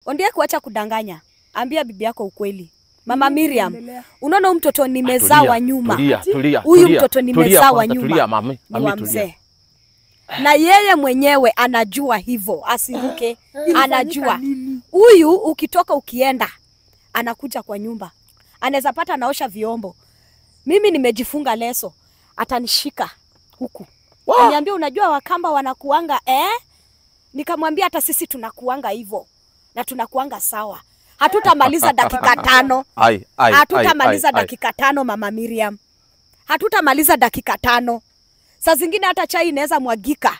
Ondia kuacha kudanganya. Ambia bibi yako ukweli. Mama Miriam, unaona mtoto nimezaa wa nyuma. Huyu mtoto nimezaa wa nyuma. Tulia mami, tulia. Na yeye mwenyewe anajua hivyo, asiruke. Anajua. Huyu ukitoka ukienda anakuja kwa nyumba. Anaweza pata anaosha vyombo. Mimi nimejifunga leso. Atanishika huku. Aniambia unajua Wakamba wanakuanga Nikamwambia hata sisi tunakuanga hivyo. Na tunakuanga sawa. Hatutamaliza dakika 5. Hatutamaliza dakika 5 Mama Miriam. Hatutamaliza dakika 5. Saa zingine hata chai inaweza mwagika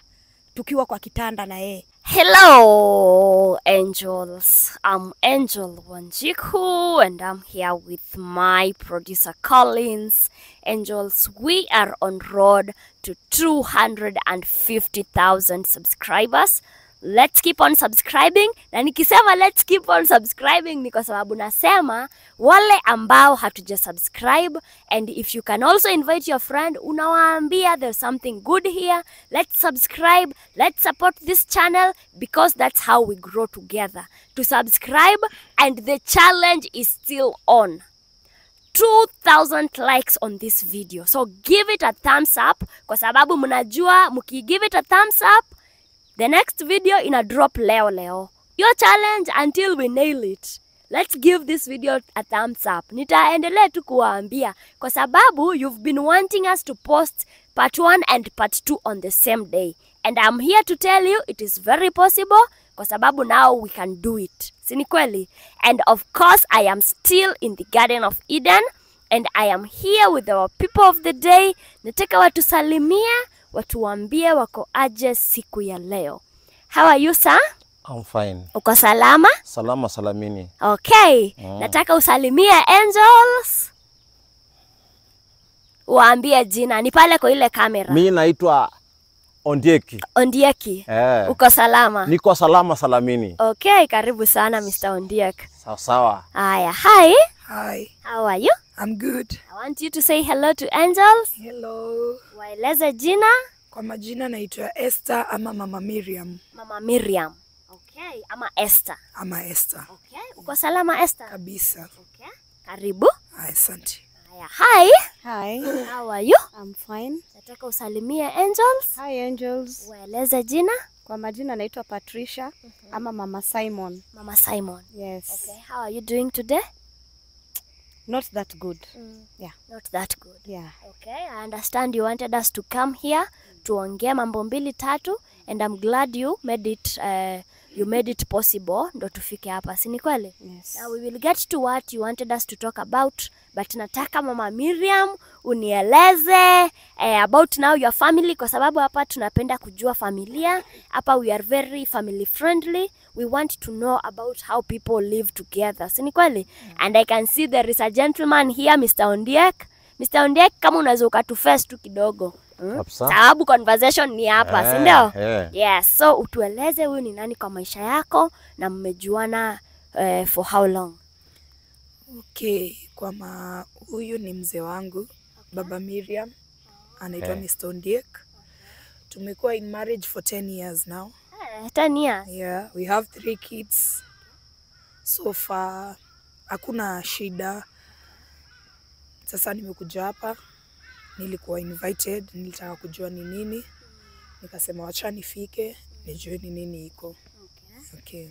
tukiwa kwa kitanda na yeye. Hello angels. I'm Angel Wanjiku and I'm here with my producer Collins. Angels, we are on road to 250,000 subscribers. Let's keep on subscribing. Na nikisema let's keep on subscribing ni kwa sababu nasema wale ambao hatuja subscribe, and if you can also invite your friend, unawaambia there's something good here. Let's subscribe, let's support this channel because that's how we grow together. To subscribe, and the challenge is still on. 2,000 likes on this video. So give it a thumbs up kwa sababu mnajua give it a thumbs up, the next video ina drop leo. Your challenge until we nail it. Let's give this video a thumbs up. Nitaendelea tu kuwaambia kwa sababu you've been wanting us to post part 1 and part 2 on the same day. And I'm here to tell you it is very possible kwa sababu now we can do it. Sini kweli? And of course I am still in the Garden of Eden and I am here with our people of the day. Nataka watusalimia, watuambie wako aje siku ya leo. How are you, sir? I'm fine. Uko salama? Salama salamini. Okay. Nataka usalimie angels. Waambie jina. Ni pale kwa ile kamera. Mimi naitwa Ondieki. Ondieki. Uko salama? Niko salama salamini. Okay, karibu sana Mr. Ondieki. Sawa. Aya, hi. Hi. How are you? I'm good. I want you to say hello to angels. Hello. Waeleze jina. Kwa majina naitwa Esther ama Mama Miriam. Mama Miriam. Okay, ama Esther. Ama Esther. Okay, uko salama Esther? Kabisa. Okay. Karibu. Asante. Hi. Hi. How are you? I'm fine. Nataka usalimie angels. Hi angels. Waeleze jina. Kwa majina naitwa Patricia ama Mama Simon. Mama Simon. Yes. Okay, how are you doing today? Not that good. Yeah. Not that good. Yeah. Okay, I understand you wanted us to come here tuongee mambo 2-3 and I'm glad you made it possible ndo tufike hapa. Si ni kweli? Yes. Now we will get to what you wanted us to talk about, but nataka Mama Miriam unieleze about now your family kwa sababu hapa tunapenda kujua familia. Hapa we are very family friendly. We want to know about how people live together. Si ni kweli? And I can see there is a gentleman here, Mr. Ondiek. Mr. Ondiek, kama unaweza ukatuface tu kidogo. Sababu conversation ni hapa, si ndio? Yes, so utueleze huyu ni nani kwa maisha yako na mmejuana for how long? Okay, huyu ni mzee wangu, Baba Miriam. Anaitwa Mr. Ondiek. Tumekuwa in marriage for 10 years now. 10 years? Yeah, we have 3 kids. So far hakuna shida. Sasa nimekuja hapa, nilikuwa invited, nilitaka kujua ni nini. Nikasema wacha nifike, nijue ni nini iko. Okay.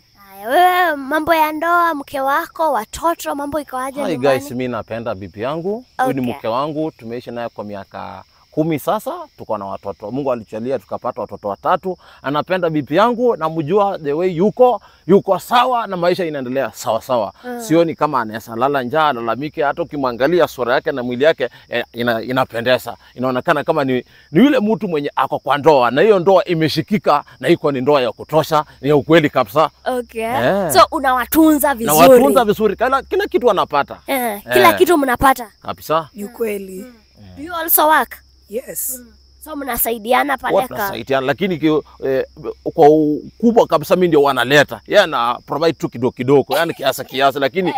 Wewe mambo ya ndoa, mke wako, watoto, mambo iko aje nyumbani? Hi guys, mimi napenda bibi yangu. Huyu ni mke wangu, tumeishi naye kwa miaka 10 sasa, tuko na watoto. Mungu alichalia tukapata watoto 3. Anapenda bibi yangu, namjua the way yuko sawa na maisha inaendelea sawa. Sioni kama anaweza lala njaa, lalamike. Hata ukimwangalia sura yake na mwili yake inapendeza. Inaonekana kama ni yule mtu mwenye ako kwa ndoa, na hiyo ndoa imeshikika na iko ni ndoa ya kutosha, ni ukweli kabisa. Okay. So unawatunza vizuri. Na watunza vizuri. Kila kitu anapata. Kila kitu mnapata. Kabisa. Ni ukweli. Do you also work? Yes. So mnasaidiana pale tunasaidiana, lakini kwa ukubwa kabisa mimi ndio wanaleta. Yeye ana provide tu kidogo, yani kiasi, lakini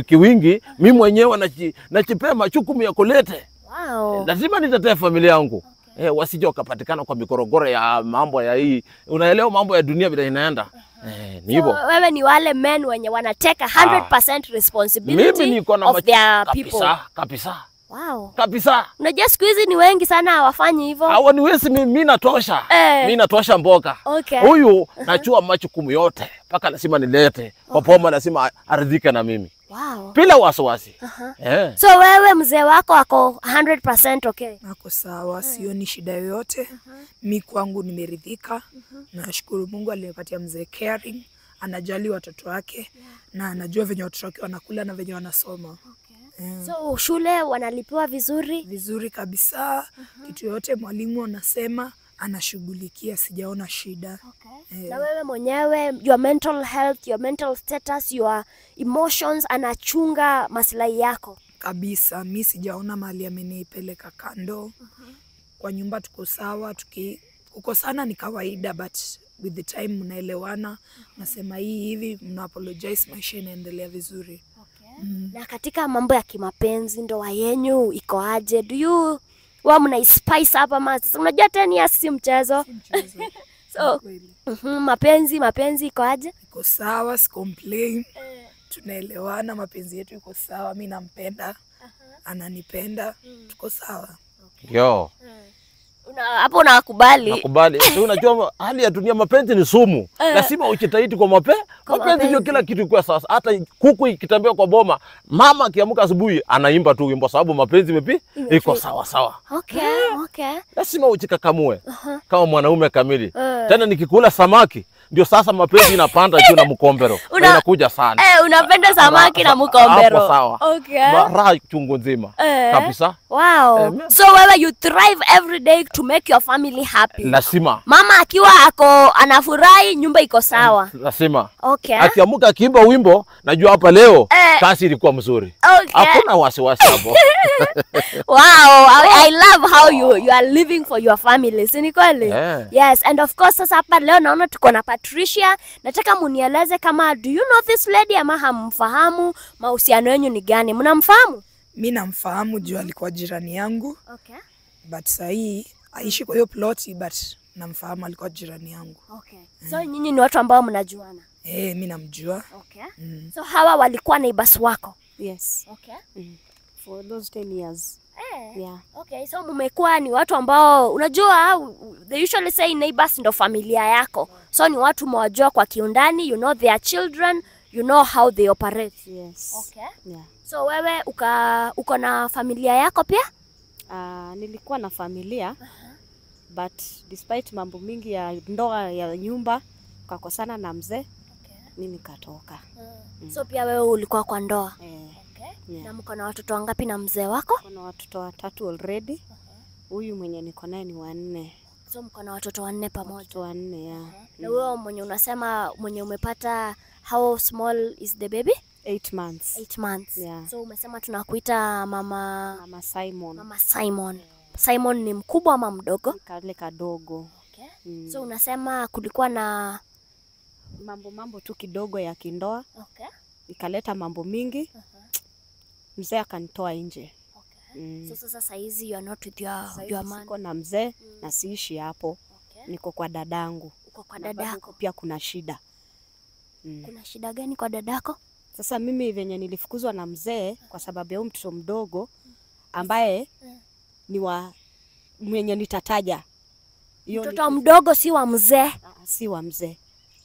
kiwingi mimi mwenyewe nachipema chukumi ya kulete. Wow. Lazima nitetee familia yangu. wasije wakapatikana kwa mikorogoro ya mambo ya hii. Unaelewa mambo ya dunia vile inaenda. Ni hivyo. So, wewe ni wale men wenye wanateka 100% responsibility mimi niko na of their people. Kabisa. Wow. Kabisa. Unajua siku hizi ni wengi sana hawafanyi hivyo. Hawa ni wesi, mimi natosha. Mimi natosha mboga. Okay. Huyu nachua majukumu yote. Paka lazima nilete. Kwa poma lazima aridhike na mimi. Wow. Bila wasiwasi. So wewe mzee wako ako 100% okay? Ako sawa, sioni shida yoyote. Mi kwangu nimeridhika. Nashukuru Mungu alinipatia mzee caring, anajali watoto wake na anajua venye watoto wake wanakula na venye wanasoma. So shule wanalipiwa vizuri? Vizuri kabisa. Kitu yote mwalimu anasema anashughulikia, sijaona shida. Na wewe mwenyewe, your mental health, your mental status, your emotions, anachunga maslahi yako? Kabisa, mi sijaona mahali amenipeleka kando. Kwa nyumba tuko sawa, kukosana ni kawaida, but with the time mnaelewana, nasema hii hivi, mna apologize, maisha inaendelea vizuri. Na katika mambo ya kimapenzi, ndoa yenyu iko aje? Do you mna spice up ama unajua 10 years si mchezo? So mapenzi iko aje? Iko sawa, si complain. Tunaelewana, mapenzi yetu iko sawa, mimi nampenda, ananipenda, tuko sawa. Yo. Hapo unakubali? Nakubali. Unajua hali ya dunia, mapenzi ni sumu. Lazima ujitahidi kwa mapenzi ndio kila kitu kwa sasa. Hata kuku ikitembea kwa boma, mama akiamka asubuhi anaimba tu wimbo sababu mapenzi iko sawa. Okay. Lazima ujikakamue kama mwanaume kamili. Tena nikikula samaki ndio sasa mapenzi inapanda juu na mkombero. Inakuja sana. Unapenda samaki na mkombero. Hapo sawa. Okay. Raha chungu nzima. Kabisa. Wow. So wewe you thrive every day to make your family happy. Lazima. Mama akiwa anafurahi, nyumba iko sawa. Lazima. Okay. Akiamka akiimba wimbo, najua hapa leo kazi ilikuwa mzuri. Hakuna wasiwasi hapo. Wow, I love how you are living for your family. Si ni kweli? Yes, and of course sasa hapa leo naona tuko na Patricia. Nataka munieleze kama do you know this lady ama hamfahamu, mahusiano yenu ni gani? Mnamfahamu? Mimi namfahamu juu alikuwa jirani yangu. Okay. But sahii aishi kwa hiyo ploti, but namfahamu, alikuwa jirani yangu. Okay. So nyinyi ni watu ambao mnajuana? Mimi namjua. Okay. So hawa walikuwa neighbors wako? Yes. Okay. For those 10 years. Yeah. Okay, so mmekuwa ni watu ambao unajua they usually say neighbors ndo familia yako. So ni watu mwajua kwa kiundani, you know their children, you know how they operate. Yes. Okay. Yeah. So wewe uko na familia yako pia? Nilikuwa na familia but despite mambo mingi ya ndoa ya nyumba kakosana na mzee, mimi nikatoka. So pia wewe ulikuwa kwa ndoa? Yeah. Na mko na watoto wangapi na mzee wako? Kuna watoto 3 already. Huyu mwenye niko naye ni 4. So mko na watoto 4 pamoja? Watoto 4, yeah. Na wewe mwenye unasema mwenye umepata, how small is the baby? 8 months. 8 months. Yeah. So umesema tunakuita mama Simon. Mama Simon. Yeah. Simon ni mkubwa ama mdogo? Kale kadogo. Okay. So unasema kulikuwa na mambo tu kidogo ya kindoa. Okay. Ikaleta mambo mingi. Mzee akanitoa nje. Okay. So sasa hizi you are not with your man? Niko na mzee na siishi hapo. Okay. Niko kwa dadangu. Uko kwa dadako? Pia kuna shida. Kuna shida gani kwa dadako? Sasa mimi venye nilifukuzwa na mzee kwa sababu ya mtoto mdogo ambaye ni wa mwenye nitataja. Mtoto mdogo si wa mzee? Si wa mzee.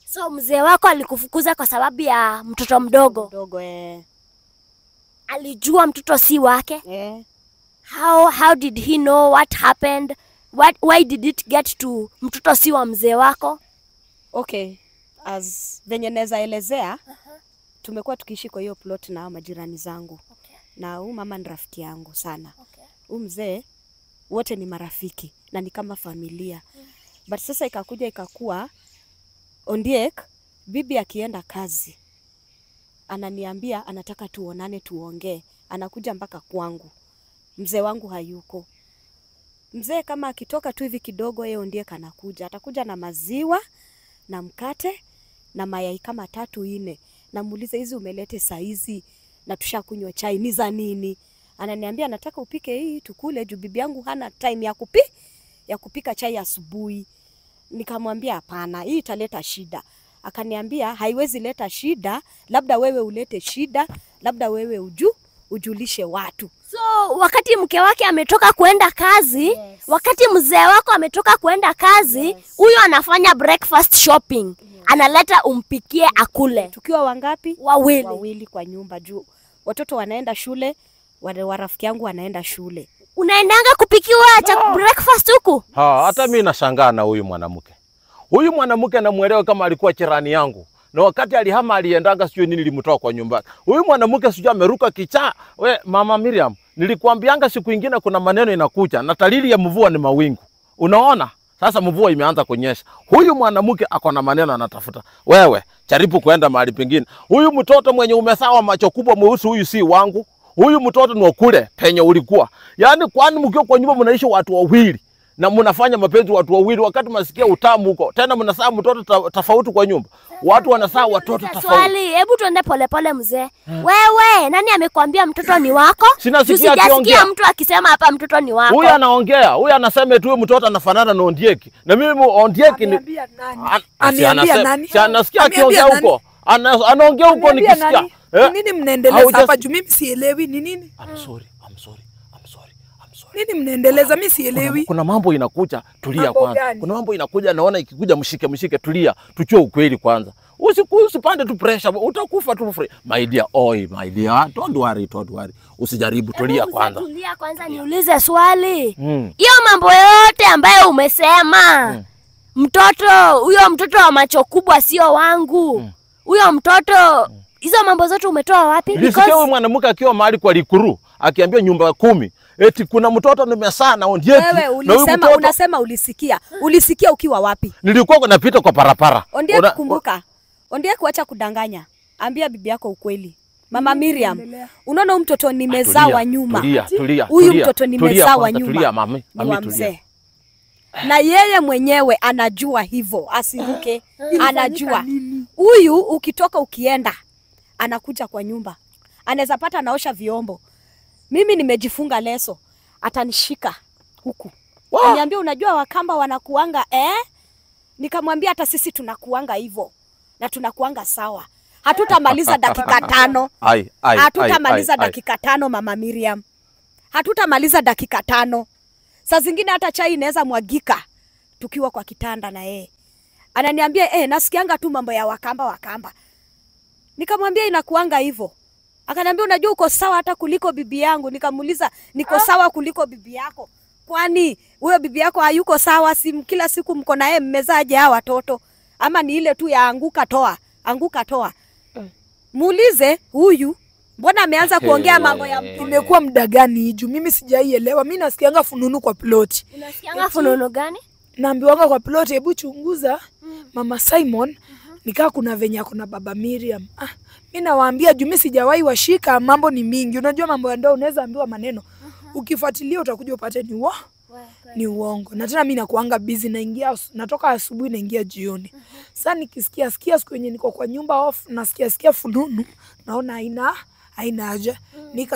So mzee wako alikufukuza kwa sababu ya mtoto mdogo? Mdogo Alijua mtoto si wake? How did he know what happened? Why did it get to mtoto si wa mzee wako? Okay, as venye naweza elezea, tumekuwa tukiishi kwa hiyo plot na majirani zangu. Okay. Na huyu mama ni rafiki yangu sana. Okay. Huyu mzee wote ni marafiki na ni kama familia. But sasa ikakuwa Ondiek bibi akienda kazi ananiambia anataka tuonane tuongee. Anakuja mpaka kwangu. Mzee wangu hayuko. Mzee kama akitoka tu hivi kidogo yeye Ondiek anakuja. Atakuja na maziwa na mkate na mayai kama 3 4. Namuuliza hizi umelete saa hizi na tushakunywa chai ni za nini? Ananiambia nataka upike hii tukule juu bibi yangu hana time ya kupika chai asubuhi. Nikamwambia hapana, hii italeta shida. Akaniambia haiwezi leta shida, labda wewe ulete shida, labda wewe ujulishe watu. So wakati mke wake ametoka kuenda kazi, Yes. wakati mzee wako ametoka kuenda kazi, huyo anafanya breakfast shopping. Analeta umpikie akule. Tukiwa wangapi? Wawili. Wawili kwa nyumba juu watoto wanaenda shule, wale wa rafiki yangu wanaenda shule. Unaendanga kupikiwa breakfast huku? Hata mimi nashangaa na huyu mwanamke. Huyu mwanamke namuelewa kama alikuwa jirani yangu. Na wakati alihama aliendanga sijui nini nilimtoa kwa nyumba. Huyu mwanamke sijui ameruka kichaa. We Mama Miriam, nilikuambianga siku nyingine kuna maneno inakuja na dalili ya mvua ni mawingu. Unaona? Sasa mvua imeanza kunyesha. Huyu mwanamke ako na maneno anatafuta. Wewe jaribu kuenda mahali pengine. Huyu mtoto mwenye umesawa macho kubwa mweusi huyu si wangu. Huyu mtoto ni wakule penye ulikuwa. Yaani kwani mkiwa kwa nyumba mnaishi watu wawili na mnafanya mapenzi watu wawili wakati mnasikia utamu huko. Tena mnasaa mtoto tofauti kwa nyumba. Watu wanasaa watoto tofauti. Swali, hebu tuende polepole mzee. Wewe, nani amekwambia mtoto ni wako? Sinasikia akiongea. Mtu akisema hapa mtoto ni wako. Huyu anaongea, huyu anasema tu mtoto anafanana na Ondieki. Na mimi Ondieki ni Aniambia nani? Aniambia nani? Si anasikia akiongea huko. Anaongea huko nikisikia. Nini mnaendeleza hapa juu mimi sielewi ni nini? I'm sorry. Nini mnaendeleza mimi sielewi? Kuna mambo inakuja, tulia Mambo kwanza. gani? Kuna mambo inakuja naona ikikuja mshike tulia. Tuchue ukweli kwanza. Usipande tu pressure, utakufa tu free. My dear, don't worry. Usijaribu, tulia kwanza. Tulia kwanza niulize swali. Hiyo mambo yote ambayo umesema. Huyo mtoto wa macho kubwa sio wangu. Huyo mtoto hizo mambo zote umetoa wapi? Nilisikia huyu mwanamke akiwa mahali kwa Likuru, akiambia nyumba 10. Eti kuna mtoto nimesaa na Ondieki. Wewe unasema ulisikia. Ulisikia ukiwa wapi? Nilikuwa napita kwa parapara. Ondieki kumbuka. Ondieki acha kudanganya. Ambia bibi yako ukweli. Mama Miriam, unaona huyu mtoto nimezaa wa nyuma. Tulia. Huyu mtoto nimezaa wa nyuma. Tulia mami, tulia. Na yeye mwenyewe anajua hivyo, asiruke. Anajua. Huyu ukitoka ukienda anakuja kwa nyumba. Anaweza pata anaosha vyombo. Mimi nimejifunga leso, atanishika huku. Aniambia unajua Wakamba wanakuanga Nikamwambia hata sisi tunakuanga hivyo. Na tunakuanga sawa. Hatutamaliza dakika 5. Hatutamaliza dakika 5 Mama Miriam. Hatutamaliza dakika 5. Saa zingine hata chai inaweza mwagika tukiwa kwa kitanda na yeye. Ananiambia nasikianga tu mambo ya Wakamba. Nikamwambia inakuanga hivyo. Akaniambia unajua uko sawa hata kuliko bibi yangu. Nikamuuliza niko sawa kuliko bibi yako. Kwani huyo bibi yako hayuko sawa? Si kila siku mko na yeye mmezaje hao watoto? Ama ni ile tu ya anguka toa. Muulize huyu mbona ameanza kuongea mambo ya imekuwa muda gani juu mimi sijaielewa. Mimi nasikianga fununu kwa ploti. Unasikianga fununu gani? Naambiwanga kwa ploti hebu chunguza Mama Simon nikaa kuna venye kuna Baba Miriam. Mimi nawaambia juu mimi sijawahi washika, mambo ni mingi. Unajua mambo ya ndoa unaweza ambiwa maneno. Ukifuatilia utakuja upate ni uongo. Na tena mimi nakuanga busy, natoka asubuhi naingia jioni. Sasa nikisikia siku yenye niko kwa nyumba off nasikia fununu, naona haina haja.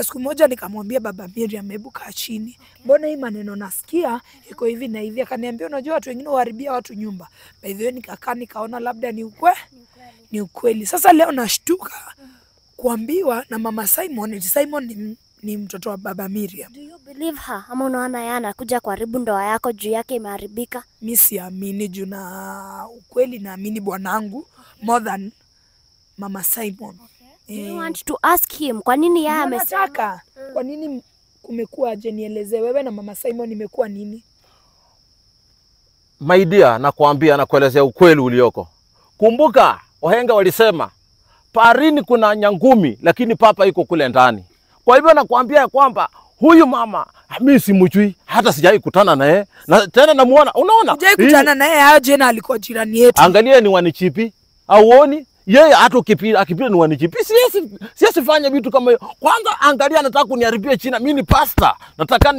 Siku moja nikamwambia Baba Miriam hebu kaa chini. Mbona hii maneno nasikia iko hivi na hivi? Akaniambia unajua watu wengine huharibia watu nyumba. By the way nikakaa nikaona labda ni ukweli. Sasa leo nashtuka kuambiwa na Mama Simon, Simon ni mtoto wa Baba Miriam. Do you believe her? Ama unaona yeye anakuja kuharibu ndoa yako juu yake imeharibika? Mimi siamini juu na ukweli naamini bwanangu more than Mama Simon. You want to ask him kwa nini yeye amesema? Kwa nini kumekuwa aje? Nieleze wewe na Mama Simon imekuwa nini? My dear, nakwambia nakuelezea ukweli ulioko. Kumbuka wahenga walisema parini kuna nyangumi lakini papa iko kule ndani. Kwa hivyo nakwambia kwamba huyu mama mimi simjui, hata sijai kutana naye. Na tena namuona, unaona? Sijai kutana naye, aje na alikuwa jirani yetu. Angalia ni wanichipi. Auoni? Yeye hata akipita ni wanichipi. Siwezi fanya vitu kama hiyo. Kwanza angalia anataka kuniharibia China. Mimi ni pastor. Nataka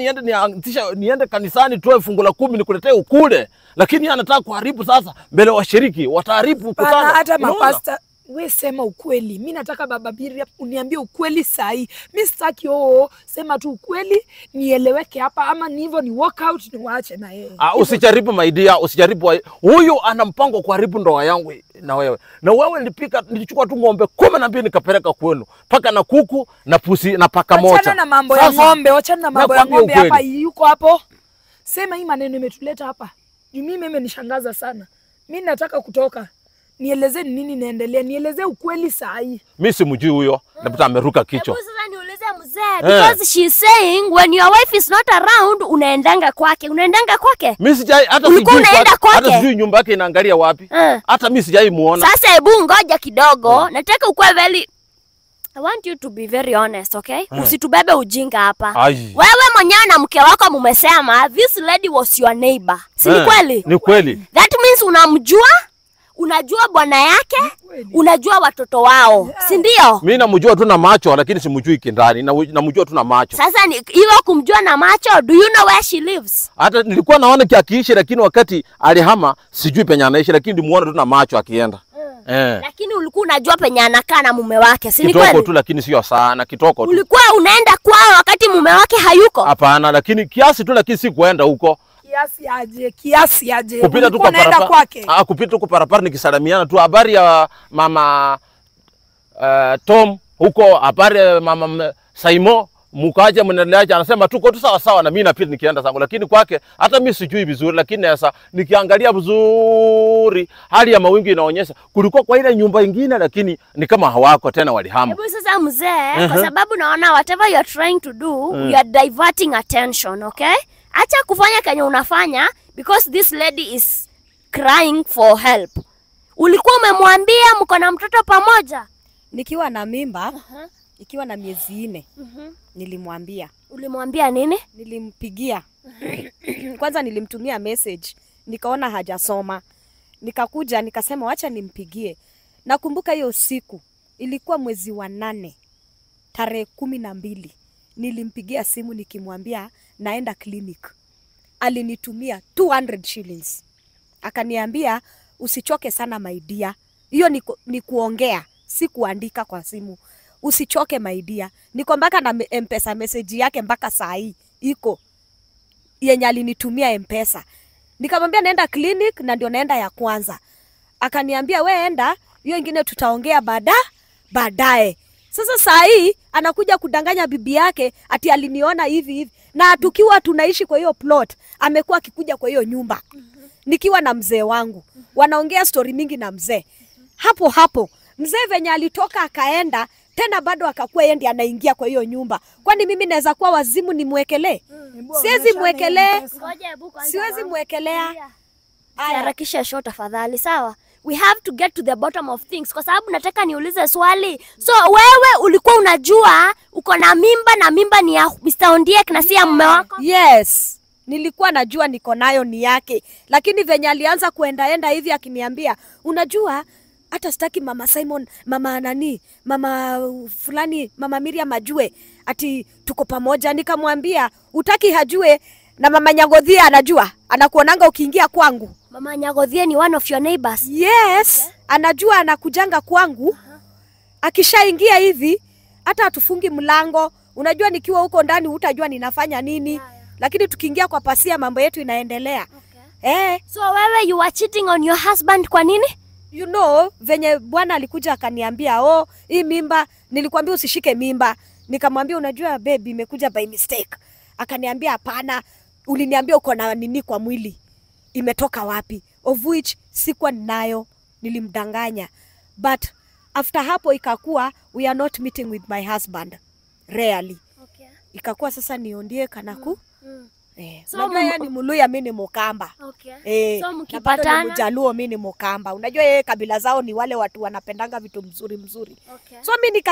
niende kanisani toe fungu la 10 nikuletee ukule. Lakini anataka kuharibu sasa mbele washiriki. Wataharibu kutana. Hata mapasta We sema ukweli. Mimi nataka baba Miriam uniambie ukweli sahi. Mimi sitaki sema tu ukweli nieleweke hapa, ama ni hivyo ni walk out niwaache na yeye. Usijaribu my dear, usijaribu. Huyu ana mpango kuharibu ndoa yangu na wewe. Na wewe nilichukua tu ng'ombe 12 nikapeleka kwenu. Paka na kuku na pusi na paka moja. Achana na mambo ya ng'ombe, achana na mambo ya ng'ombe hapa, yuko hapo. Sema hii maneno imetuleta hapa. Mimi imenishangaza sana. Mimi nataka kutoka. Nieleze nini naendelea, nieleze ukweli sahi. Mimi simjui huyo, napata ameruka kichwa. Hebu sasa niulize mzee, because she's saying when your wife is not around unaendanga kwake. Mimi sijai hata sijui nyumba yake inaangalia wapi. Hata mimi sijai muona. Sasa hebu ngoja kidogo, nataka ukue I want you to be very honest, okay? Usitubebe ujinga hapa. Wewe mwenyewe na mke wako mumesema this lady was your neighbor. Si ni kweli? Ni kweli. That means unamjua? Unajua bwana yake, unajua watoto wao, si ndio? Mimi namjua tu na macho, lakini simjui kindani. Namjua tu na macho. Sasa hiyo kumjua na macho, do you know where she lives? Hata nilikuwa naona akiishi, lakini wakati alihama sijui penye anaishi, lakini nilimuona tu na macho akienda. Lakini ulikuwa unajua penye anakaa na mume wake, si ni kweli? Kitoko tu, lakini sio sana, kitoko tu. Ulikuwa unaenda kwao wakati mume wake hayuko? Hapana, lakini kiasi tu, lakini si kuenda huko. Kiasi aje. Kupita tu kwa parapara. Kupita tu kwa parapara nikisalimiana tu, habari ya mama Tom huko, habari ya mama Saimo, mkaja mnaendelea, anasema tuko tu sawa sawa, na mimi napita nikienda zangu, lakini kwake hata mimi sijui vizuri, lakini sasa nikiangalia vizuri hali ya mawingu inaonyesha kulikuwa kwa ile nyumba nyingine, lakini ni kama hawako tena, walihama. Hebu sasa mzee, kwa sababu naona whatever you are trying to do, you are diverting attention, okay? Acha kufanya kenye unafanya because this lady is crying for help. Ulikuwa umemwambia mko na mtoto pamoja? Nikiwa na mimba, ikiwa na miezi 4, nilimwambia. Ulimwambia nini? Nilimpigia. Kwanza nilimtumia message, nikaona hajasoma. Nikakuja nikasema acha nimpigie. Nakumbuka hiyo siku ilikuwa mwezi wa 8, tarehe 12. Nilimpigia simu nikimwambia naenda clinic. Alinitumia 200 shillings. Akaniambia usichoke sana my dear. Hiyo ni kuongea, si kuandika kwa simu. Usichoke my dear. Niko mpaka na M-Pesa message yake mpaka saa hii iko. Yenye alinitumia M-Pesa. Nikamwambia naenda clinic na ndio naenda ya kwanza. Akaniambia we enda, hiyo ingine tutaongea baadaye. Sasa saa hii anakuja kudanganya bibi yake ati aliniona hivi. Na tukiwa tunaishi kwa hiyo plot, amekuwa akikuja kwa hiyo nyumba. Nikiwa na mzee wangu. Wanaongea story mingi na mzee. Hapo mzee venye alitoka akaenda, tena bado akakuwa yeye ndiye anaingia kwa hiyo nyumba. Kwani mimi naweza kuwa wazimu nimwekelee? Siwezi mwekelee. Siwezi mwekelea. Harakisha show tafadhali, sawa? We have to get to the bottom of things kwa sababu nataka niulize swali. So wewe ulikuwa unajua uko na mimba na mimba ni ya Mr. Ondiek na si ya mume wako? Yes. Nilikuwa najua niko nayo ni yake. Lakini venye alianza kuendaenda hivi akiniambia, unajua hata sitaki mama Simon, mama fulani, mama Miriam ajue ati tuko pamoja. Nikamwambia, utaki hajue na mama Nyagodhia anajua? Anakuonanga ukiingia kwangu. Mama Nyagodhia ni one of your neighbors? Yes, okay. Anajua anakujanga kwangu. Akishaingia hivi, hata atufungi mlango. Unajua nikiwa huko ndani utajua ninafanya nini. Lakini tukiingia kwa pasia mambo yetu inaendelea. Okay. So wewe you were cheating on your husband kwa nini? You know, venye bwana alikuja akaniambia, hii mimba, nilikwambia usishike mimba. Nikamwambia unajua baby imekuja by mistake. Akaniambia hapana, uliniambia uko na nini kwa mwili. Imetoka wapi? Of which sikuwa ninayo, nilimdanganya. But after hapo ikakuwa we are not meeting with my husband. Rarely. Okay. Ikakuwa sasa ni Ondiek kanaku. So yeye ni Muluya, mimi ni Mukamba. Okay. So mkipatana ni Mjaluo, mimi ni Mukamba. Unajua yeye kabila zao ni wale watu wanapendanga vitu mzuri. Okay. So mimi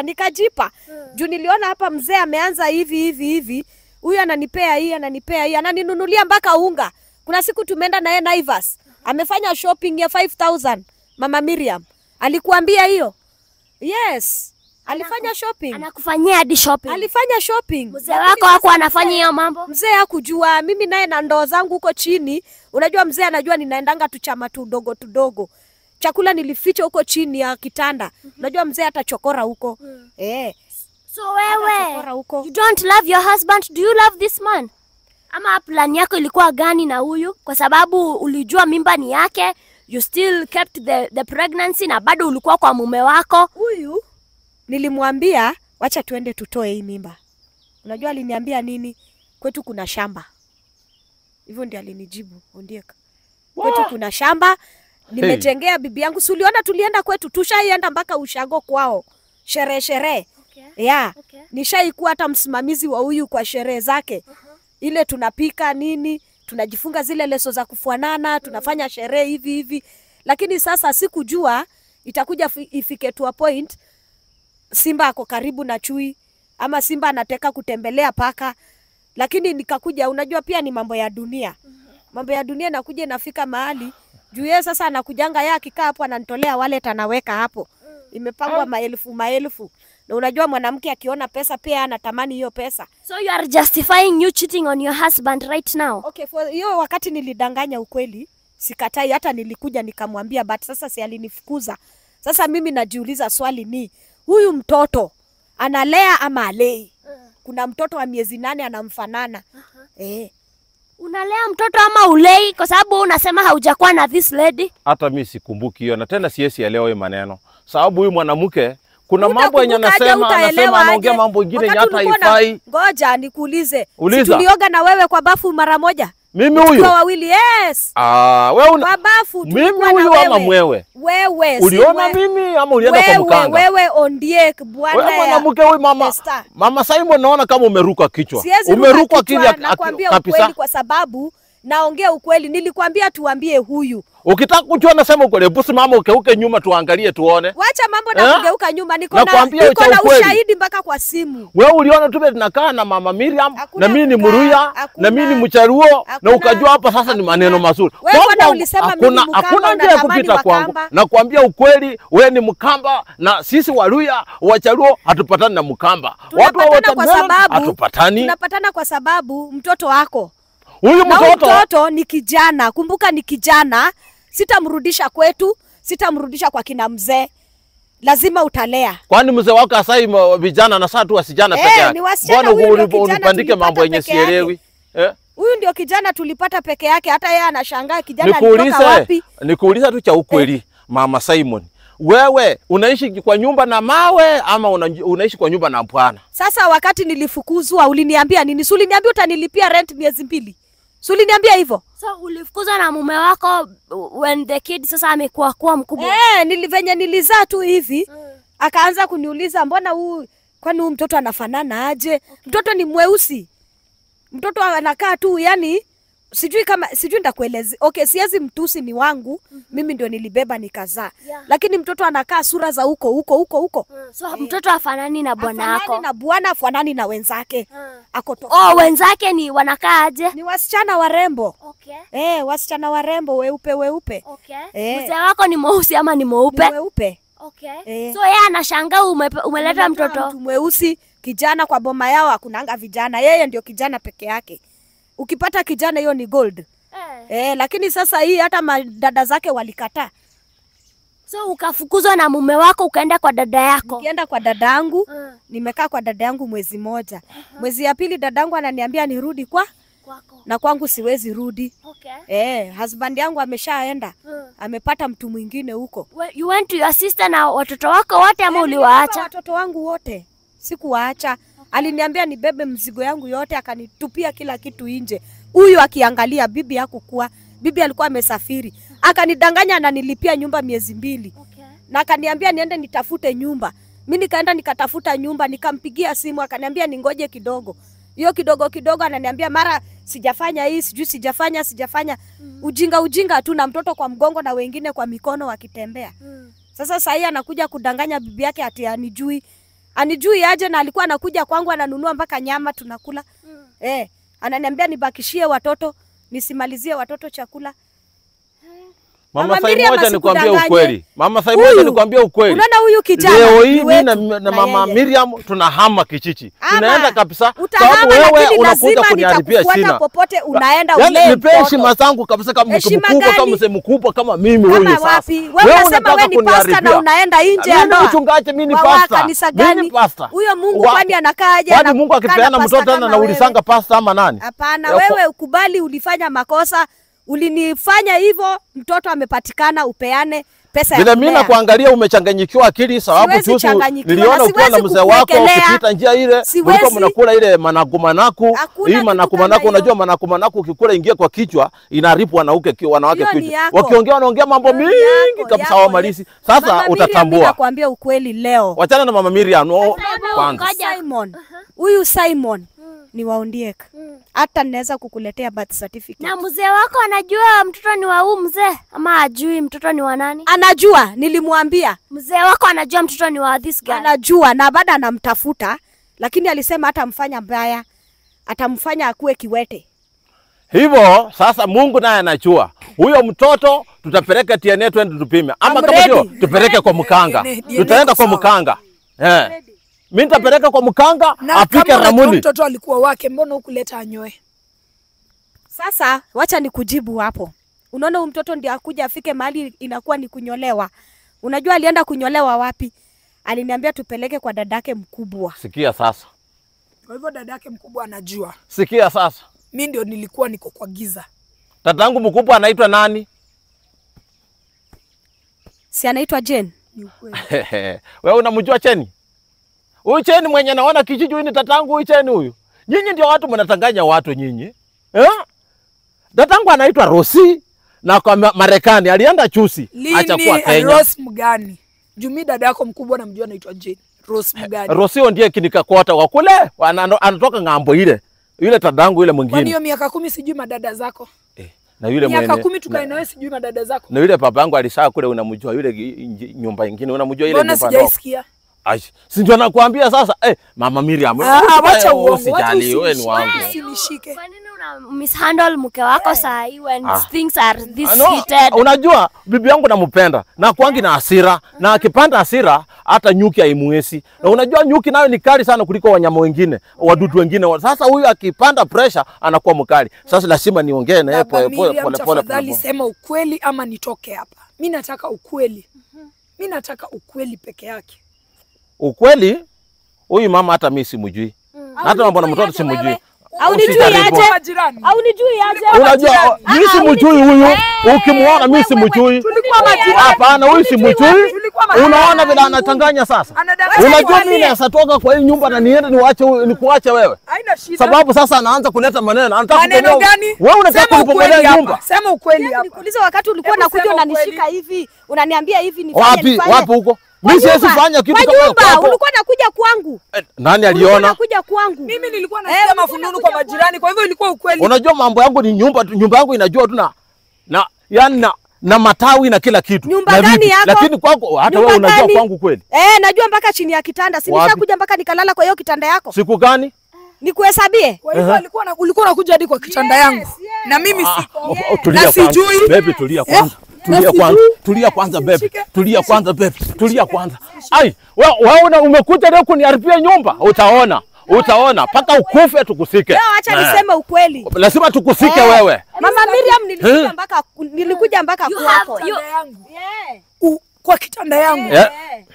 nikajipa. Juu niliona hapa mzee ameanza hivi. Huyu ananipea hii, ananinunulia mpaka unga. Kuna siku tumeenda naye Naivas. Amefanya shopping ya 5,000. Mama Miriam, alikuambia hiyo? Yes. Alifanya shopping. Anakufanyia hadi shopping. Alifanya shopping. Mzee wako hapo anafanya hiyo mambo? Mzee hakujua. Mimi naye na ndoo zangu huko chini. Unajua mzee anajua ninaendanga tuchama tudogo. Chakula nilificha huko chini ya kitanda. Unajua mzee atachokora huko. So wewe, Atachokora huko. you don't love your husband, do you love this man? Ama plan yako ilikuwa gani na huyu? Kwa sababu ulijua mimba ni yake, you still kept the pregnancy na bado ulikuwa kwa mume wako. Huyu nilimwambia wacha tuende tutoe hii mimba. Unajua aliniambia nini? Kwetu kuna shamba. Hivyo ndio alinijibu, Ondieka. Kwetu kuna shamba, nimetengea bibi yangu. Si uliona tulienda kwetu, tushaienda mpaka ushago kwao. Sherehe. Okay. Nishaikuwa hata msimamizi wa huyu kwa sherehe zake. Ile tunapika nini, tunajifunga zile leso za kufuanana, tunafanya sherehe hivi. Lakini sasa sikujua itakuja ifike to a point simba ako karibu na chui ama simba anataka kutembelea paka. Lakini nikakuja, unajua pia ni mambo ya dunia. Mambo ya dunia nakuja inafika mahali juu yeye sasa anakujanga yeye akikaa hapo ananitolea wallet anaweka hapo. Imepangwa maelfu. Na unajua mwanamke akiona pesa pia anatamani hiyo pesa. So you are justifying you cheating on your husband right now? Okay, for hiyo wakati nilidanganya ukweli, sikatai, hata nilikuja nikamwambia, but sasa si alinifukuza. Sasa mimi najiuliza swali ni, huyu mtoto analea ama alei? Kuna mtoto wa miezi 8 anamfanana. Unalea mtoto ama ulei? Kwa sababu unasema haujakuwa na this lady. Hata mimi sikumbuki hiyo, na tena siesi elewa hiyo maneno. Sababu huyu mwanamke kuna mambo yenye anasema anaongea mambo mengine hata haifai. Ngoja nikuulize. Uliza. Si tulioga na wewe kwa bafu mara moja? Mimi huyu? Kwa wawili, yes. Wewe una kwa bafu mimi huyu ama mwewe? Wewe. Uliona mimi ama ulienda kwa mkanga? Wewe Ondiek bwana. Wewe mwanamke huyu mama Simon naona kama umeruka kichwa. Umeruka kabisa. Kwa sababu naongea ukweli. Nilikwambia tuambie huyu. Ukitaka kujua nasema ukweli, busi mama ukeuke nyuma tuangalie tuone. Wacha mambo na kugeuka nyuma, niko na ushahidi mpaka kwa simu. Wewe uliona tu tunakaa na mama Miriam na mimi ni Mruya na mimi ni Mcharuo na ukajua hapa sasa ni maneno mazuri. Hakuna njia ya kupita kwangu. Nakwambia ukweli, wewe ni Mkamba na sisi Waluya Wacharuo hatupatani na Mkamba. Watu wa hatupatani. Tunapatana kwa sababu mtoto wako. Huyu mtoto ni kijana, kumbuka ni kijana, sitamrudisha kwetu, sitamrudisha kwa kina mzee. Lazima utalea. Kwani mzee wako asai vijana na saa tu wasijana peke yake? Mbona unipandike mambo yenye sielewi? Huyu ndio kijana tulipata peke yake, hata yeye anashangaa kijana alitoka wapi. Nikuuliza tu cha ukweli, Mama Simon. Wewe unaishi kwa nyumba na mawe ama unaishi kwa nyumba na bwana? Sasa wakati nilifukuzwa uliniambia nini? Si uliniambia utanilipia rent miezi 2. Si uliniambia hivyo? So ulifukuzwa na mume wako when the kid sasa amekuwa mkubwa? Venye nilizaa tu hivi. Akaanza kuniuliza mbona kwani huyu mtoto anafanana aje? Mtoto ni mweusi. Mtoto anakaa tu yani sijui ndakueleza. Okay, siwezi mtusi ni wangu. Mimi ndio nilibeba nikazaa. Lakini mtoto anakaa sura za huko. So mtoto afanani na bwana wako? Afanani na bwana, afanani na wenzake. Ako wenzake ni wanakaa aje? Ni wasichana warembo. Okay. Wasichana warembo weupe. Okay. Mzee wako ni mweusi ama ni mweupe? Ni mweupe. Okay. So yeye anashangaa umeleta mtoto mweusi kijana kwa boma yao, hakunanga vijana. Yeye ndio kijana peke yake. Ukipata kijana hiyo ni gold. Lakini sasa hii hata madada zake walikataa. So ukafukuzwa na mume wako ukaenda kwa dada yako? Nikienda kwa dadangu, nimekaa kwa dada yangu mwezi 1. Mwezi ya pili dadangu ananiambia nirudi kwako. Na kwangu siwezi rudi. Okay. Husband yangu ameshaenda. Amepata mtu mwingine huko. You went to your sister na watoto wako wote ama uliwaacha? Watoto wangu wote. Sikuwaacha. Aliniambia nibebe mzigo yangu yote, akanitupia kila kitu nje. Huyu akiangalia bibi hakukuwa, bibi alikuwa amesafiri. Akanidanganya ananilipia nyumba miezi 2. Okay. Na akaniambia niende nitafute nyumba. Mimi nikaenda nikatafuta nyumba, nikampigia simu akaniambia ningoje kidogo. Hiyo kidogo ananiambia mara sijafanya hii, sijui sijafanya. Ujinga tu na mtoto kwa mgongo na wengine kwa mikono wakitembea. Sasa sasa anakuja kudanganya bibi yake ati anijui aje, na alikuwa anakuja kwangu ananunua mpaka nyama tunakula. Ananiambia nibakishie watoto, nisimalizie watoto chakula. Mama Sai Miriam moja nikwambie asikudanganye. ukweli. Mama Sai moja Huyu, nikwambie ukweli. Unaona huyu kijana Leo hii ni wetu na Mama yeye. Miriam tunahama Kichichi. Ama, Tunaenda kabisa. utahama, Sababu wewe lakini unakuja lazima kuniharibia nitakufuata shina. popote unaenda Yaani ule nipe mtoto. heshima zangu kabisa kama mtu Heshima mkubwa kama gani? mzee mkubwa kama mimi Kama huyu sasa. wapi? Wewe unasema wewe ni pastor na unaenda nje ya Mimi ndoa. mchungaji, mimi ni Wa pastor. kanisa Mimi ni gani? pastor. Huyo Mungu Wa- kwani anakaaje? Kwani Anakaa Mungu akipeana na mtoto pastor tena kama anaulisanga pastor ama nani? Hapana, Ya kwa- wewe ukubali ulifanya makosa, ulinifanya hivyo, mtoto amepatikana, upeane pesa ya Vile mimi kulea. nakuangalia umechanganyikiwa akili sababu Siwezi juzi changanyikiwa, niliona na ukiwa na siwezi mzee wako kukuwekelea. ukipita njia ile Siwezi. mlikuwa mnakula ile manaku. Hakuna Hii kitu manaku kama hiyo. unajua manaku ukikula ingia kwa kichwa inaharibu wanawake Hiyo ni kichwa. yako. Wanaongea mambo Hiyo ni mingi yako, kabisa yako. hawamalizi. Sasa Mama Miriam, mimi utatambua. nakwambia ukweli leo. Wachana na Mama Miriam kwanza. Simon. Huyu Simon ni wa Ondiek. Hata ninaweza kukuletea birth certificate. Na mzee wako anajua mtoto ni wa huyu mzee ama ajui mtoto ni wa nani? Anajua, nilimwambia. Mzee wako anajua mtoto ni wa this guy. Anajua na baada anamtafuta, lakini alisema hatamfanya mbaya, atamfanya akue kiwete. Hivyo sasa Mungu naye anajua. Huyo mtoto tutapeleka TNA twende tupime. Ama I'm kama sio ready. tupeleke kwa mkanga. DNA Tutaenda kwa sawa. mkanga. Mimi nitapeleka kwa mkanga Na apike kama unajua ramuni. mtoto alikuwa wake, mbona hukuleta anyoe? Sasa wacha nikujibu hapo. Unaona huyu mtoto ndiye akuja afike mahali inakuwa ni kunyolewa. Unajua alienda kunyolewa wapi? Aliniambia tupeleke kwa dadake mkubwa. Sikia sasa. Kwa hivyo dada yake mkubwa anajua. Sikia sasa. Mimi ndio nilikuwa niko kwa giza. Tatangu mkubwa anaitwa nani? Si anaitwa Jane? Ni ukweli. Wewe unamjua Cheni? Huyu Cheni mwenye naona kijiji huyu ni tatangu huyu Cheni huyu. Nyinyi ndio watu mnatanganya watu nyinyi. Tatangu anaitwa Rosi na kwa Marekani alienda chusi acha kuwa Lini Kenya. Rose mgani? Jumi dada yako mkubwa namjua anaitwa Jane. Rose mgani? Rosi ndiye kinikakota wa kule anatoka ng'ambo ile. Yule tatangu yule Kwani mwingine. hiyo miaka 10 sijui madada zako? Na yule Miaka mwenye 10 tukae nawe sijui madada zako. na yule baba yangu alishaa kule unamjua yule nyumba nyingine unamjua ile Mbona nyumba ndogo. sijaisikia? Si ndio nakwambia sasa Mama Miriam. Wacha uongo, usijali wewe ni wangu. Usinishike. Kwa nini una mishandle mke wako saa hii when things are this No, heated? unajua bibi yangu nampenda na kwangi na hasira na akipanda hasira hata nyuki haimwezi. Na unajua nyuki nayo ni kali sana kuliko wanyama wengine, wadudu wengine. Sasa huyu akipanda pressure anakuwa mkali. Sasa lazima niongee na yeye pole pole. Sema ukweli ama nitoke hapa. Mimi nataka ukweli. Mimi nataka ukweli peke yake. Ukweli huyu mama hata mimi simjui. Hata mambo na mtoto simjui. Au nijui Usijaribu. aje? Majirani. Au nijui aje? Unajua mimi simjui huyu. Ukimwona mimi simjui. Tulikuwa majirani. Hapana, huyu simjui. Tulikuwa majirani. Unaona vile anatanganya sasa. Anadanganya Unajua wale. mimi naweza toka kwa hii nyumba na niende nikuache wewe. Haina shida. Sababu sasa anaanza kuleta maneno. Anataka Maneno kubomoa. gani? Wewe unataka Sema ukweli kunibomoa hapa. nyumba. Sema ukweli hapa. Nikuuliza wakati ulikuwa Hebu unakuja sema unanishika ukweli. hivi, unaniambia hivi nifanye Wapi nifanye. wapi huko? Kwa Mimi siwezi nyumba, fanya kitu kwa kama nyumba, kwako. ulikuwa unakuja kwangu. Nani Ulikuwa aliona? unakuja kwangu. Mimi nilikuwa nasikia mafununu kwa majirani, kwa hivyo ilikuwa ukweli. Unajua mambo yangu ni nyumba tu. Nyumba yangu inajua tu yani na matawi na kila kitu. Nyumba Na gani vipi. yako? Lakini kwako hata Nyumba wewe unajua gani? kwangu kweli. Najua mpaka chini ya kitanda. Si Wapi? nishakuja mpaka nikalala kwa hiyo kitanda yako. Siku gani? Nikuhesabie? Kwa hivyo ulikuwa unakuja hadi kwa kitanda yangu. Na mimi siko. Tulia Na kwanza. sijui. Baby tulia kwanza. Na Tulia kwanza. sijui. Tulia kwanza baby. Nishike. Tulia kwanza baby. Tulia kwanza. Ai, wewe umekuja leo kuniharibia nyumba. Utaona. Utaona paka ukufe tukusike. Leo acha niseme ukweli. Lazima tukusike wewe. Mama Miriam nilikuja mpaka You kwako. have you, Kwa kitanda yangu.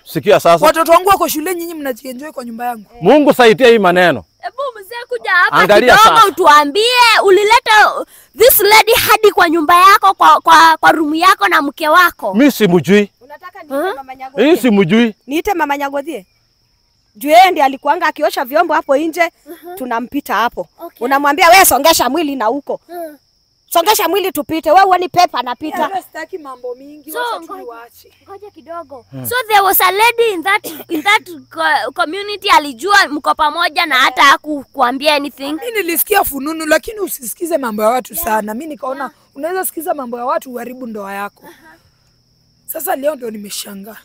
Sikia sasa. Watoto wangu wako shule, nyinyi mnajienjoy kwa nyumba yangu. Mungu saidia hii maneno. hebu mzee kuja hapa Angalia kidogo sasa. utuambie ulileta this lady hadi kwa nyumba yako kwa rumu yako na mke wako. Mimi simjui. Unataka niite Mama Nyagodhie? Mimi simjui. Niite Mama Nyagodhie? Juu yeye ndiye alikuanga akiosha vyombo hapo nje, tunampita hapo. Okay. Unamwambia wewe songesha mwili na huko. Songesha mwili tupite. Wewe uone pepa napita. Sitaki mambo mingi, So, wacha tuiwache. Ngoja kidogo. So there was a lady in that community alijua mko pamoja na hata hakukuambia anything. Mimi nilisikia fununu, lakini usisikize mambo ya watu sana. Mimi nikaona unaweza sikiza mambo ya watu uharibu ndoa yako. Sasa leo ndio nimeshangaa.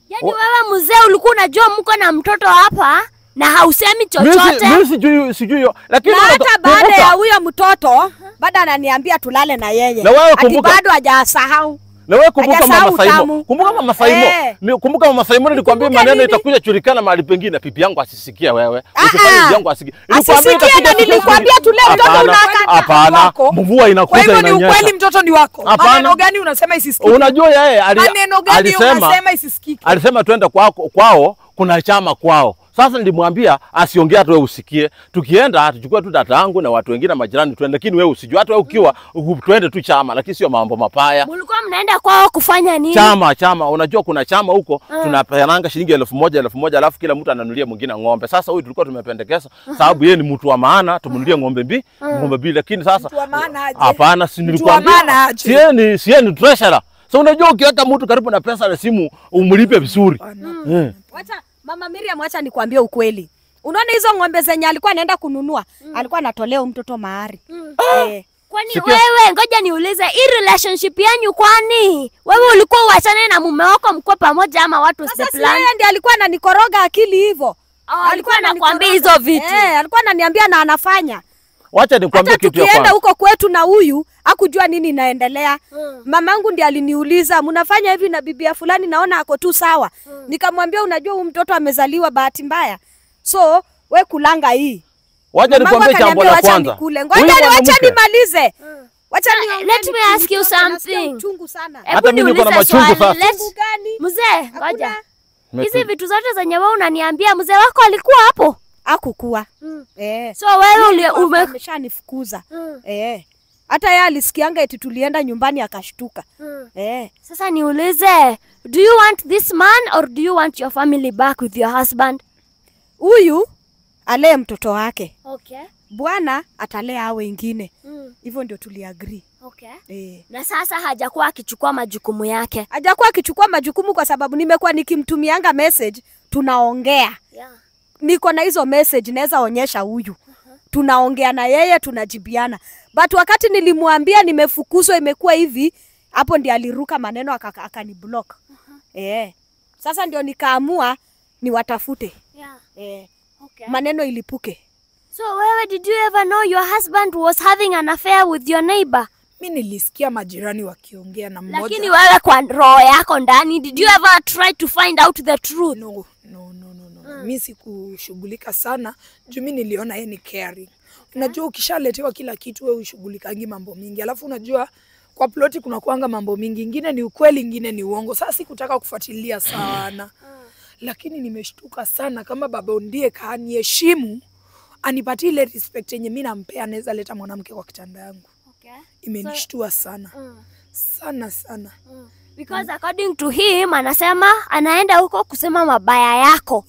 Yaani wewe mzee ulikuwa unajua mko na mtoto hapa Na hausemi chochote. Mimi sijui hiyo. Lakini na hata baada ya huyo mtoto bado ananiambia tulale na yeye. Na wewe Ati kumbuka, bado hajasahau. na wewe kumbuka Hajasahau Mama Saimo. tamu. Kumbuka Mama Saimo. Kumbuka Mama Saimo nilikwambia maneno itakuja chulikana mahali pengine, pipi yangu asisikie wewe. Usifanye bibi yangu asikie. Asisikie na nilikwambia tule mtoto unakata. Hapana. Mvua inakuja Kwa hivyo inanyesha. ni ukweli mtoto ni wako. Hapana. Maneno gani unasema isisikike? Unajua yeye Maneno gani unasema isisikike? alisema twende kwao, kuna chama kwao. Sasa nilimwambia asiongea hata wewe usikie. Tukienda tuchukue tu data yangu na watu wengine majirani twende, lakini wewe usijue. Hata wewe ukiwa twende tu chama, lakini sio mambo mapaya. Mulikuwa mnaenda kwao kufanya nini? Chama. Unajua kuna chama huko tunapeana shilingi 1000 alafu kila mtu ananunulia mwingine ng'ombe. Sasa huyu tulikuwa tumependekeza sababu yeye ni mtu wa maana, tumunulie ng'ombe mbili, lakini sasa Mtu wa maana aje? hapana, si nilikwambia. Sieni treasurer. So unajua ukiweka mtu karibu na pesa na simu umlipe vizuri. Wacha Mama Miriam, wacha nikwambie ukweli. Unaona hizo ng'ombe zenye alikuwa anaenda kununua, alikuwa anatolea mtoto mahari. Kwani wewe, ngoja niulize, hii relationship yenu kwani? Wewe ulikuwa uachane na mume wako mko pamoja ama watu Sasa si yeye ndiye alikuwa ananikoroga akili hivyo. Alikuwa anakuambia hizo vitu. Alikuwa ananiambia na anafanya. Wacha nikwambie kitu ya kwanza. Tukienda huko kwetu na huyu hakujua nini inaendelea. Mamangu ndiye aliniuliza, "Mnafanya hivi na bibi ya fulani naona ako tu sawa." Nikamwambia, "Unajua huyu mtoto amezaliwa bahati mbaya. So, we kulanga hii." Wacha nikwambie jambo la kwanza. Ngoja wacha nimalize. Wacha Let me ask you something. Hata mimi niko na machungu sasa. Mzee, ngoja. Hizi vitu zote zenye wewe unaniambia mzee wako alikuwa hapo? Hakukuwa. So wewe umeshanifukuza. Hata yeye alisikianga eti tulienda nyumbani akashtuka. Sasa niulize, do you want this man or do you want your family back with your husband? Huyu alee mtoto wake. Okay. Bwana atalea hao wengine. Hivyo ndio tuliagree. Okay. Na sasa hajakuwa akichukua majukumu yake. Hajakuwa akichukua majukumu kwa sababu nimekuwa nikimtumianga message, tunaongea. Niko na hizo message naweza onyesha huyu. Tunaongea na yeye, tunajibiana. But wakati nilimwambia nimefukuzwa imekuwa hivi, hapo ndiye aliruka maneno akaniblock. Sasa ndio nikaamua niwatafute. Okay. Maneno ilipuke. So wewe, did you ever know your husband was having an affair with your neighbor? Mimi nilisikia majirani wakiongea na mmoja. Lakini wewe kwa roho yako ndani, did you ever try to find out the truth? No. Mimi sikushughulika sana, juu mimi niliona yeye ni caring. Unajua ukishaletewa kila kitu wewe ushughulikangi mambo mingi. Alafu unajua kwa ploti kuna kuanga mambo mingi, ingine ni ukweli, ingine ni uongo. Sasa sikutaka kufuatilia sana. Lakini nimeshtuka sana kama baba ndiye kaniheshimu, anipatie ile respect yenye mimi nampea, anaweza leta mwanamke kwa kitanda yangu. Imenishtua sana. Sana. Because according to him anasema anaenda huko kusema mabaya yako.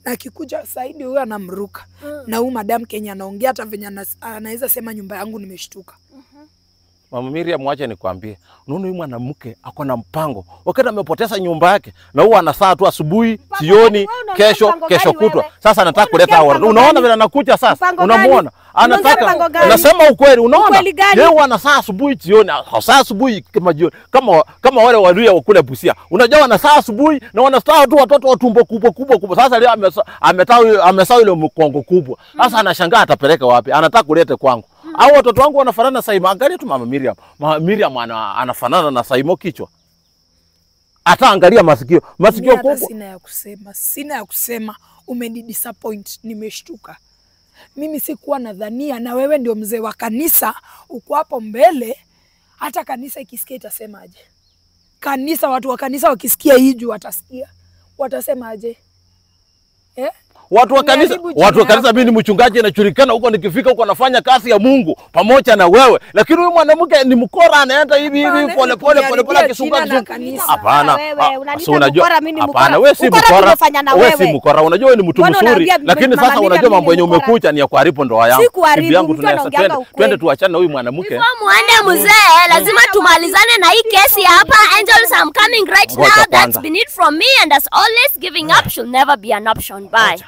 Na akikuja Saidi huyo anamruka. Na huyu madam Kenya anaongea hata venye anaweza sema nyumba yangu nimeshtuka. Mama Miriam, mwache nikwambie. Unaona huyu mwanamke ako na mpango. Wakati amepoteza nyumba yake na huwa anasaa tu asubuhi, jioni, kesho kutwa. Sasa anataka kuleta hao. Unaona vile anakuja sasa? Unamuona? Anataka anasema ukweli, unaona? Yeye huwa anasaa asubuhi, jioni, hasa asubuhi kama jioni. Kama wale waluya wa kule Busia. Unajua wanasaa asubuhi na wanasaa tu watoto wa tumbo kubwa. Sasa leo amesaa ile mkongo kubwa. Sasa anashangaa atapeleka wapi? Anataka kuleta kwangu. Au watoto wangu wanafanana na Saimo. Angalia tu Mama Miriam. Mama Miriam anafanana na Saimo kichwa. Hata angalia masikio kubwa. Sina ya kusema. Umenidisappoint, nimeshtuka. Mimi sikuwa nadhania na wewe ndio mzee wa kanisa, uko hapo mbele. Hata kanisa ikisikia itasemaje? Watu wa kanisa wakisikia hiju watasikia. Watasemaje? Watu wa kanisa mimi ni mchungaji najulikana huko, nikifika huko nafanya kazi ya Mungu pamoja na wewe. Lakini huyu mwanamke ni mkora, anaenda hivi pole akisunga. Hapana. Unajua hapana, wewe si mkora. Wewe si mkora. Unajua wewe ni mtu mzuri, lakini sasa unajua mambo yenye umekuja ni ya kuharibu ndoa yangu. Bibi yangu tunaweza twende tuachane na huyu mwanamke. Before muende mzee, lazima tumalizane na hii kesi hapa. Angels, I'm coming right now. That's been it from me, and as always, giving up should never be an option. Bye.